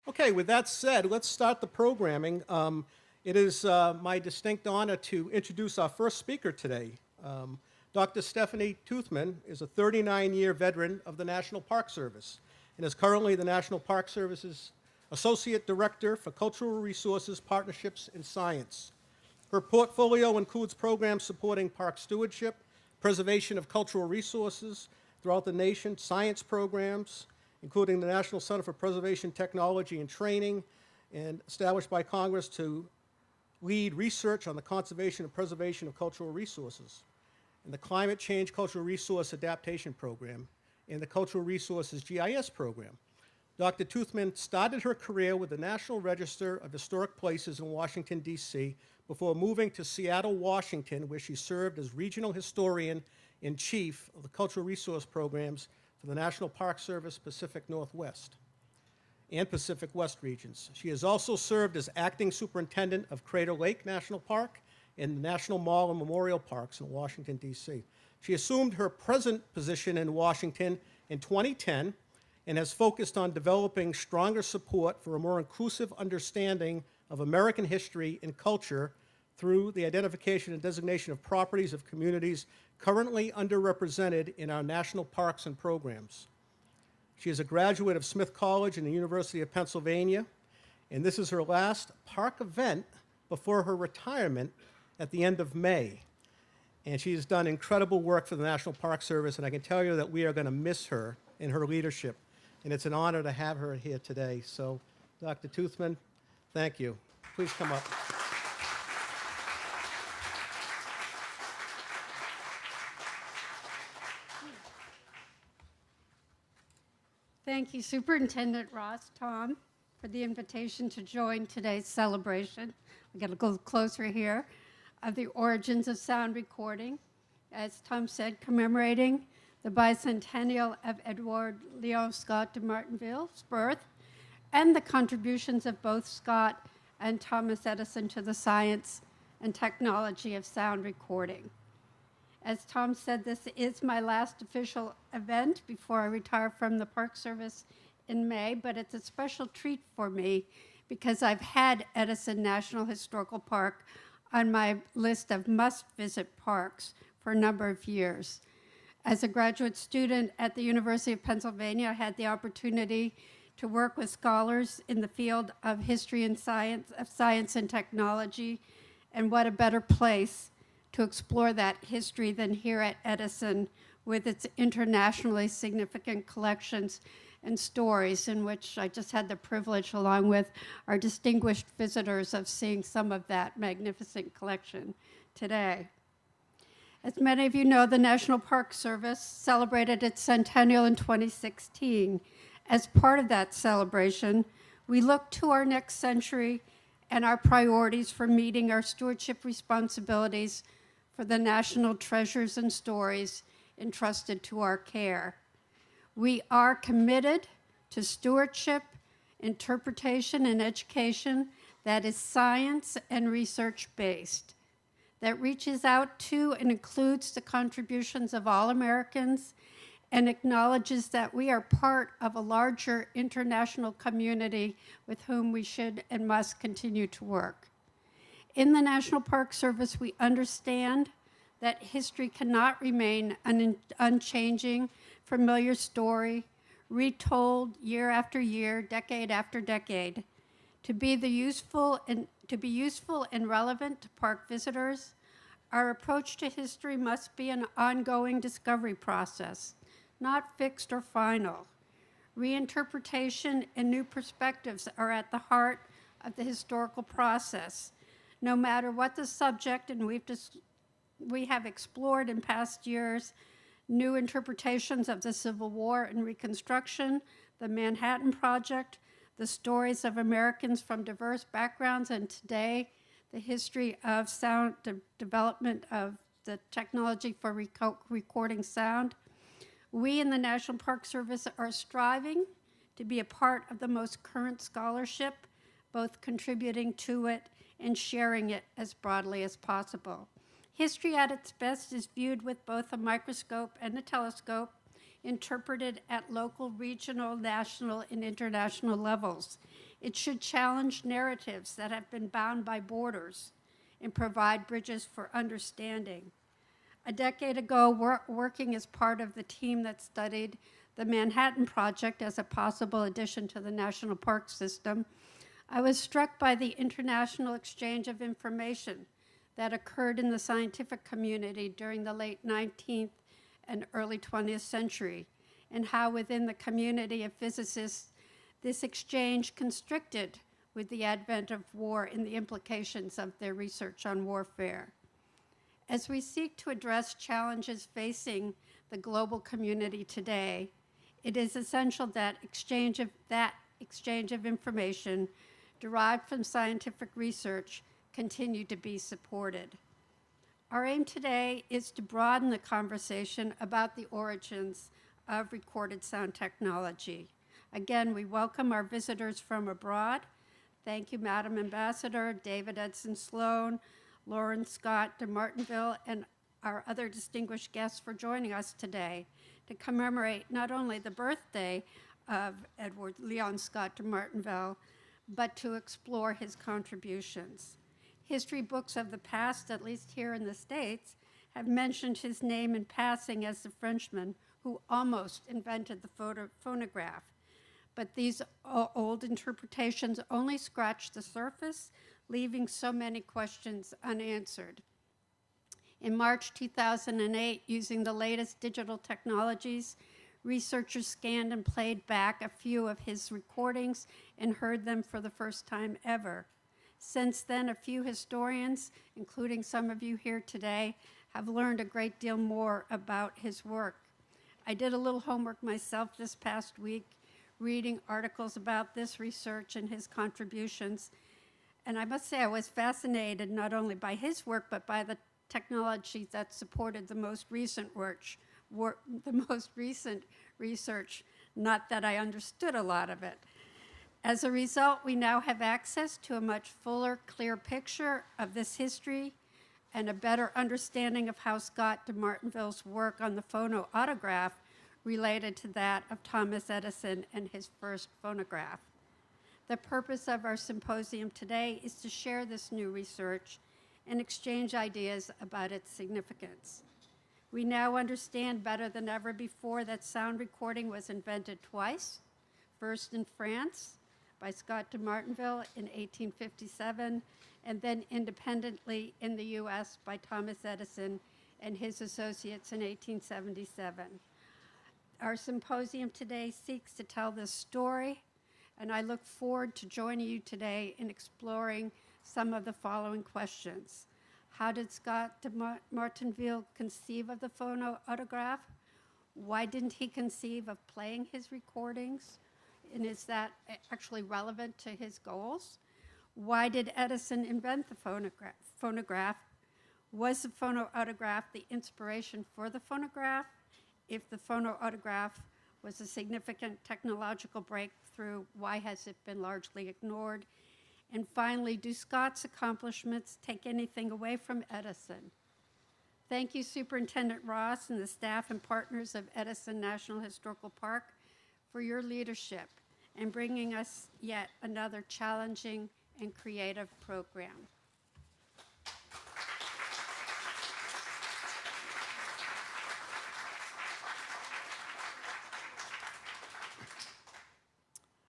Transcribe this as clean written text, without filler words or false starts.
Okay, with that said, let's start the programming. It is my distinct honor to introduce our first speaker today. Dr. Stephanie Toothman is a 39-year veteran of the National Park Service and is currently the National Park Service's Associate Director for Cultural Resources, Partnerships, and Science. Her portfolio includes programs supporting park stewardship, preservation of cultural resources throughout the nation, science programs, including the National Center for Preservation Technology and Training, and established by Congress to lead research on the conservation and preservation of cultural resources, and the Climate Change Cultural Resource Adaptation Program, and the Cultural Resources GIS Program. Dr. Toothman started her career with the National Register of Historic Places in Washington, D.C., before moving to Seattle, Washington, where she served as Regional Historian in Chief of the Cultural Resource Programs for the National Park Service Pacific Northwest and Pacific West regions. She has also served as Acting Superintendent of Crater Lake National Park and the National Mall and Memorial Parks in Washington, D.C. She assumed her present position in Washington in 2010 and has focused on developing stronger support for a more inclusive understanding of American history and culture through the identification and designation of properties of communities currently underrepresented in our national parks and programs. She is a graduate of Smith College and the University of Pennsylvania, and this is her last park event before her retirement at the end of May. And she has done incredible work for the National Park Service, and I can tell you that we are going to miss her and her leadership. And it's an honor to have her here today. So, Dr. Toothman, thank you. Please come up. Thank you, Superintendent Ross, Tom, for the invitation to join today's celebration. We've got to go closer here, of the origins of sound recording. As Tom said, commemorating the bicentennial of Edouard-Léon Scott de Martinville's birth and the contributions of both Scott and Thomas Edison to the science and technology of sound recording. As Tom said, this is my last official event before I retire from the Park Service in May, but it's a special treat for me because I've had Edison National Historical Park on my list of must-visit parks for a number of years. As a graduate student at the University of Pennsylvania, I had the opportunity to work with scholars in the field of history and science and technology, and what a better place to explore that history than here at Edison with its internationally significant collections and stories, in which I just had the privilege, along with our distinguished visitors, of seeing some of that magnificent collection today. As many of you know, the National Park Service celebrated its centennial in 2016. As part of that celebration, we look to our next century and our priorities for meeting our stewardship responsibilities for the national treasures and stories entrusted to our care. We are committed to stewardship, interpretation, and education that is science and research-based, that reaches out to and includes the contributions of all Americans and acknowledges that we are part of a larger international community with whom we should and must continue to work. In the National Park Service, we understand that history cannot remain an unchanging, familiar story, retold year after year, decade after decade. To be useful and relevant to park visitors, our approach to history must be an ongoing discovery process, not fixed or final. Reinterpretation and new perspectives are at the heart of the historical process. No matter what the subject, and we have explored in past years new interpretations of the Civil War and Reconstruction, the Manhattan Project, the stories of Americans from diverse backgrounds, and today, the history of sound, the development of the technology for recording sound. We in the National Park Service are striving to be a part of the most current scholarship, both contributing to it and sharing it as broadly as possible. History at its best is viewed with both a microscope and a telescope, interpreted at local, regional, national, and international levels. It should challenge narratives that have been bound by borders and provide bridges for understanding. A decade ago, working as part of the team that studied the Manhattan Project as a possible addition to the national park system, I was struck by the international exchange of information that occurred in the scientific community during the late 19th and early 20th century, and how within the community of physicists, this exchange constricted with the advent of war and the implications of their research on warfare. As we seek to address challenges facing the global community today, it is essential that exchange of information derived from scientific research continue to be supported. Our aim today is to broaden the conversation about the origins of recorded sound technology. Again, we welcome our visitors from abroad. Thank you, Madam Ambassador, David Edson Sloan, Lauren Scott de Martinville, and our other distinguished guests for joining us today to commemorate not only the birthday of Edouard-Léon Scott de Martinville, but to explore his contributions. History books of the past, at least here in the States, have mentioned his name in passing as the Frenchman who almost invented the phonograph. But these old interpretations only scratch the surface, leaving so many questions unanswered. In March 2008, using the latest digital technologies, researchers scanned and played back a few of his recordings and heard them for the first time ever. Since then, a few historians, including some of you here today, have learned a great deal more about his work. I did a little homework myself this past week, reading articles about this research and his contributions. And I must say I was fascinated not only by his work, but by the technology that supported the most recent research, not that I understood a lot of it. As a result, we now have access to a much fuller, clear picture of this history and a better understanding of how Scott de Martinville's work on the phonoautograph related to that of Thomas Edison and his first phonograph. The purpose of our symposium today is to share this new research and exchange ideas about its significance. We now understand better than ever before that sound recording was invented twice, first in France by Scott de Martinville in 1857, and then independently in the US by Thomas Edison and his associates in 1877. Our symposium today seeks to tell this story, and I look forward to joining you today in exploring some of the following questions. How did Scott de Martinville conceive of the phonoautograph? Why didn't he conceive of playing his recordings? And is that actually relevant to his goals? Why did Edison invent the phonograph? Was the phonoautograph the inspiration for the phonograph? If the phonoautograph was a significant technological breakthrough, why has it been largely ignored? And finally, do Scott's accomplishments take anything away from Edison? Thank you, Superintendent Ross and the staff and partners of Edison National Historical Park for your leadership and bringing us yet another challenging and creative program.